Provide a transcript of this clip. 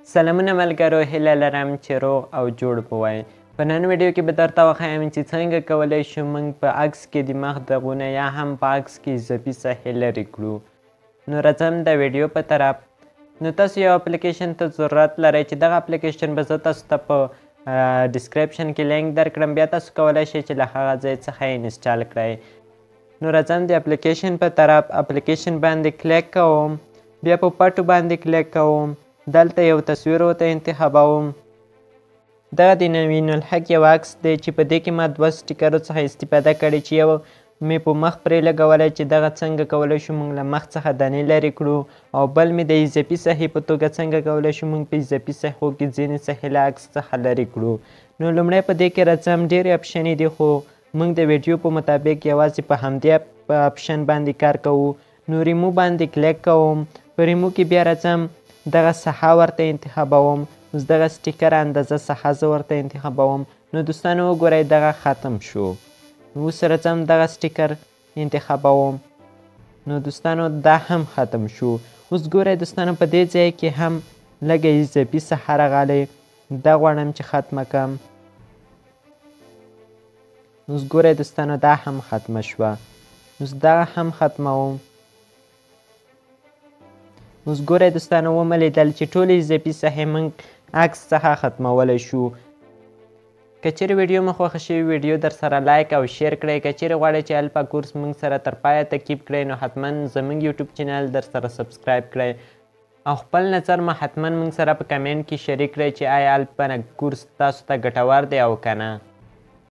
سلامونه ملګرو، هیله لرم چې روغ او جوړ به وای. په نن ویډیو کې به درته وښایم چې څنګه کولی شو موږ په عکس کې د مخ دغونه یا هم په عکس کې اضافي ساحې لرې کړو. نو راځم د ویډیو په طرف. نو تاسو یو اپلیکیشن ته ضرورت لرئ چې دغه اپلیکیشن به زه تاسو ته په ډسکریپشن کې لینک درکړم، بیا تاسو کولی شئ چې له هغه ځای څخه یې انسټال کړئ. نو راځم د اپلیکیشن په طرف اپلیکیشن باندې کلیک کوم، بیا په پټو باندې کلیک کوم، دلته یو تصویر ورته انتخابوم. دغه د نوین الحق یو عکس دی چې په دې کې ما 2 سټیکرو څخه استفاده کړې چې یو مې په مخ پرې لګولی چې دغه څنګه کولی شو موږ له مخ څخه دانې لرې کړو، او بل مې د اضافي ساحې په توګه څنګه کولی شو موږ په اضافي ساحو کې ځینې ساحې له عکس څخه لرې کړو. نو لومړی په دې کې راځم، ډېرې اپشنې دي خو موږ د ویډیو په مطابق یوازې په همدې اپشن باندې کار کوو. نو ریمو باندې کلیک کوم، په ریمو کې بیا راځم دغه ساحه ورته انتخابوم، اوس دغه سټیکر اندازه ساحه زه ورته انتخابوم. نو دوستانو وګورئ دغه ختم شو. اوس راځم دغه سټیکر انتخابوم، نو دوستانو دا هم ختم شو. اوس ګورئ دوستانو په دې ځای کې هم لږه اضافي ساحه راغلی، دا غواړم چې ختمه کړم. اوس ګورئ دوستانو دا هم ختمه شوه. اوس دغه هم ختموم. اوس ګورئ دوستانو ومې لیدل چې ټولې اضافي ساحې موږ عکس څخه ختمولی شو. که چیرې ویډیو مو خوښه شوې ویډیو در سره لایک او شیر کړئ. که چیرې غواړئ چې الفا کورس موږ سره تر پایه تعقیب کړئ نو حتما زموږ یوټیوب چینل در سره سبسکرایب کړئ او خپل نظر مو حتما موږ سره په کمنټ کې شریک کړئ چې آیا الفا کورس تاسو ته ګټور دی او که نه.